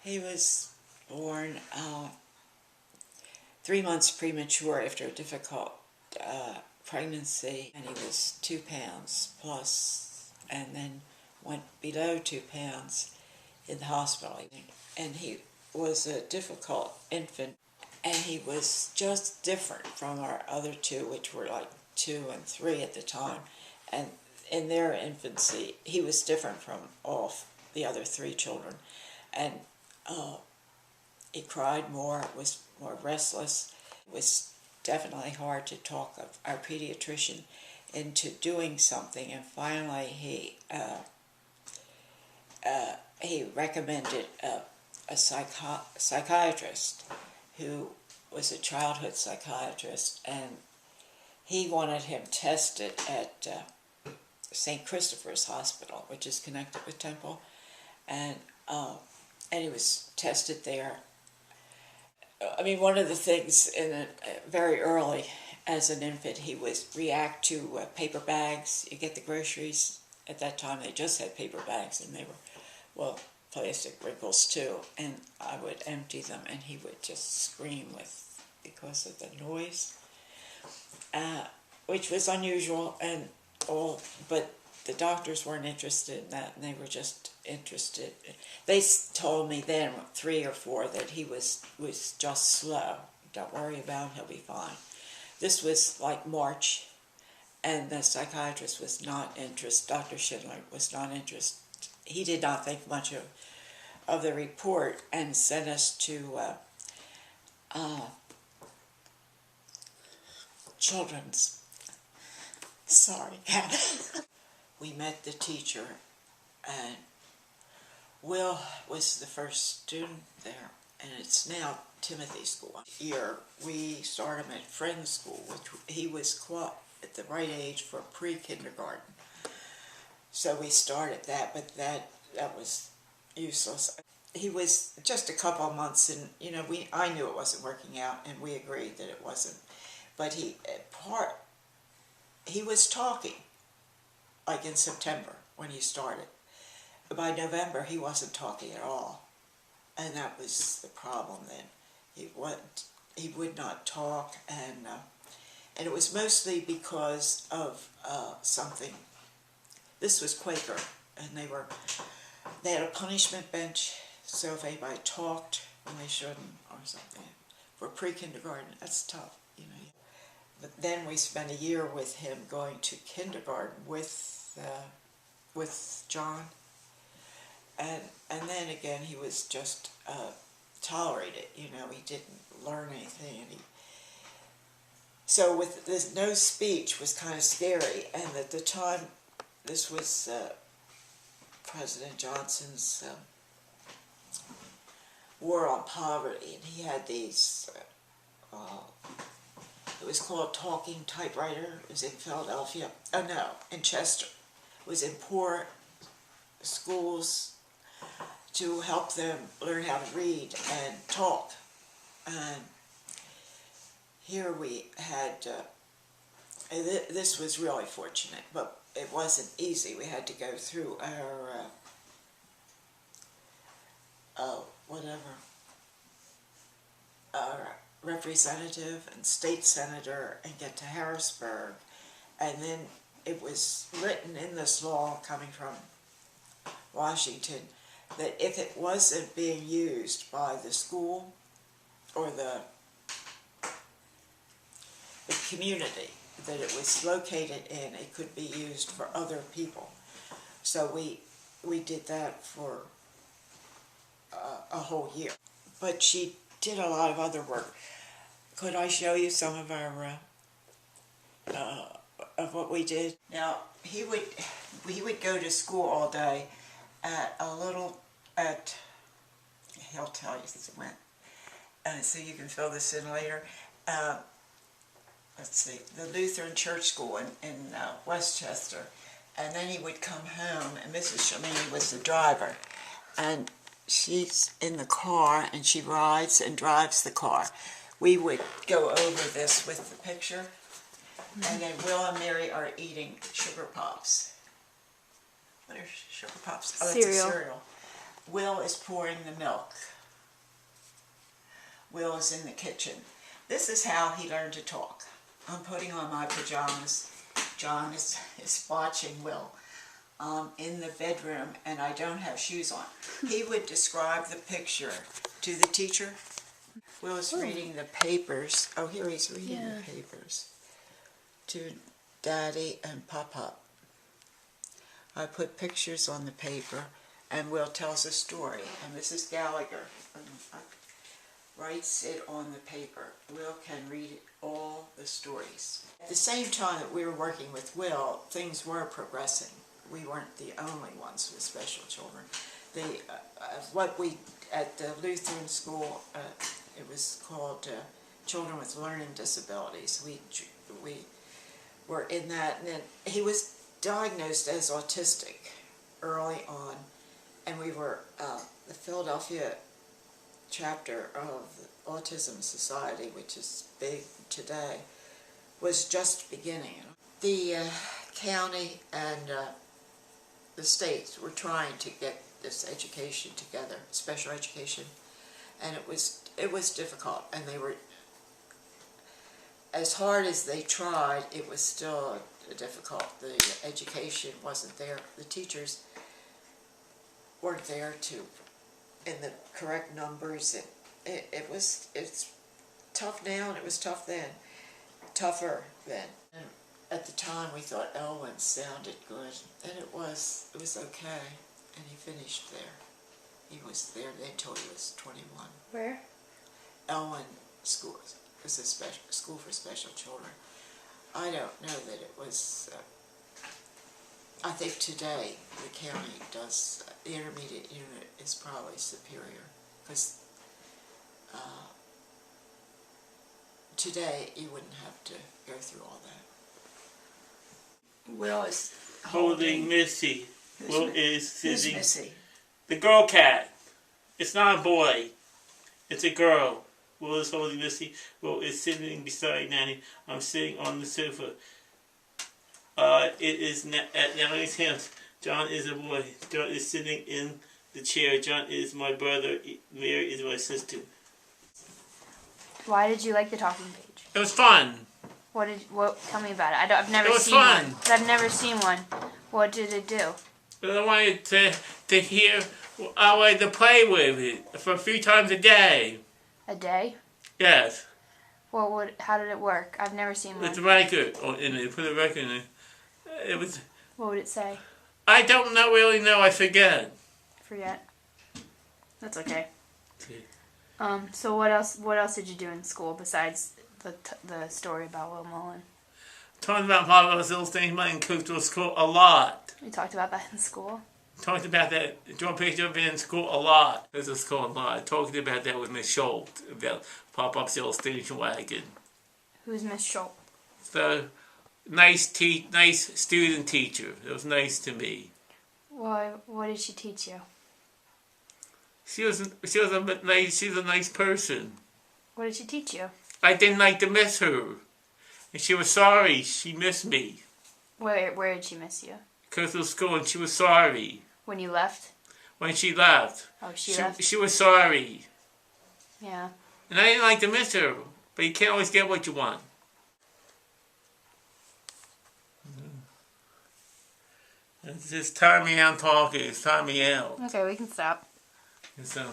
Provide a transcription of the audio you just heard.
He was born 3 months premature after a difficult pregnancy, and he was 2 pounds plus, and then went below 2 pounds in the hospital. And he was a difficult infant, and he was just different from our other two, which were like 2 and 3 at the time. And in their infancy, he was different from all the other 3 children. And he cried more, was more restless. It was definitely hard to talk our pediatrician into doing something, and finally he recommended a psychiatrist who was a childhood psychiatrist, and he wanted him tested at St. Christopher's Hospital, which is connected with Temple, and he was tested there. I mean, one of the things very early as an infant, he would react to paper bags. You get the groceries. At that time, they just had paper bags, and they were, well, plastic wrinkles too. And I would empty them, and he would just scream because of the noise, which was unusual and all. But the doctors weren't interested in that, and they were just interested. They told me then, 3 or 4, that he was just slow. Don't worry about him, he'll be fine. This was like March, and the psychiatrist was not interested. Dr. Schindler was not interested. He did not think much of the report and sent us to children's. Sorry. We met the teacher, and Will was the first student there, and it's now Timothy School. Here we start him at Friends School, which he was at the right age for pre-kindergarten. So we started that, but that was useless. He was just a couple of months, and I knew it wasn't working out, and we agreed that it wasn't. But he was talking, like in September when he started. By November, he wasn't talking at all, and that was the problem then. He would not talk, and it was mostly because of something. This was Quaker, and they had a punishment bench, so if anybody talked when they shouldn't or something, for pre-kindergarten, that's tough, But then we spent a year with him going to kindergarten with John, and then again he was just tolerated. He didn't learn anything, and so with this no speech was kind of scary. And at the time, this was President Johnson's war on poverty, and he had these. It was called Talking Typewriter. It was in Philadelphia. Oh no, in Chester. It was in poor schools to help them learn how to read and talk. And here we had, this was really fortunate, but it wasn't easy. We had to go through our representative and state senator and get to Harrisburg. And then it was written in this law coming from Washington that if it wasn't being used by the school or the community that it was located in, it could be used for other people. So we did that for a whole year. But she did a lot of other work. Could I show you some of our of what we did? Now he would go to school all day he'll tell you when, so you can fill this in later. Let's see, the Lutheran Church School in Westchester, and then he would come home, and Mrs. Shamini was the driver, and she's in the car, and she rides and drives the car. We would go over this with the picture, and then Will and Mary are eating sugar pops. What are sugar pops? Oh, cereal. It's a cereal. Will is pouring the milk Will is in the kitchen. This is how he learned to talk. I'm putting on my pajamas. John is watching Will in the bedroom, and I don't have shoes on. He would describe the picture to the teacher. Will is reading the papers. Oh, here he's reading the papers to Daddy and Papa. I put pictures on the paper, and Will tells a story. And Mrs. Gallagher writes it on the paper. Will can read all the stories. At the same time that we were working with Will, things were progressing. We weren't the only ones with special children. At the Lutheran school, it was called Children with Learning Disabilities. We were in that, and then he was diagnosed as autistic early on, and we were the Philadelphia chapter of the Autism Society, which is big today, was just beginning. The county and the states were trying to get this education together, special education, and it was difficult, and they were, as hard as they tried, it was still difficult. The education wasn't there. The teachers weren't there in the correct numbers. It's tough now, and it was tough then, tougher then. And at the time, we thought Elwyn sounded good, and it was okay. And he finished there. He was there until he was 21. Where? Elwyn School. It was a school for special children. I don't know that it was. I think today the county does. The intermediate unit is probably superior, because today you wouldn't have to go through all that. Will is holding Missy. Will is sitting. Who's Missy? The girl cat. It's not a boy. It's a girl. Will is holding Missy. Will is sitting beside Nanny. I'm sitting on the sofa. It is at Nanny's house. John is a boy. John is sitting in the chair. John is my brother. Mary is my sister. Why did you like the talking page? It was fun. Tell me about it. I've never It was seen fun. one. But I've never seen one. What did it do? I wanted to hear. I wanted to play with it for 3 times a day. A day? Yes. How did it work? I've never seen one. It's a record in it. Put a record in it. It was. What would it say? I don't really know. I forget. Forget. That's okay. Okay. So what else did you do in school besides the story about Will Mullen? Talked about Papa's illustration in coastal school a lot. We talked about that in school. Talked about that. Draw a picture of it in school a lot. This is school a lot. Talked about that with Miss Schultz about Pop-Up's illustration wagon. Who's Miss Schultz? So nice student teacher. It was nice to me. Why? What did she teach you? She was a nice person. What did she teach you? I didn't like to miss her, and she was sorry. She missed me. Where did she miss you? Coastal school, and she was sorry. When you left? When she left. Oh, she left? She was sorry. Yeah. And I didn't like to miss her, but you can't always get what you want. It's just time me out talking. It's time me out. Okay, we can stop. So.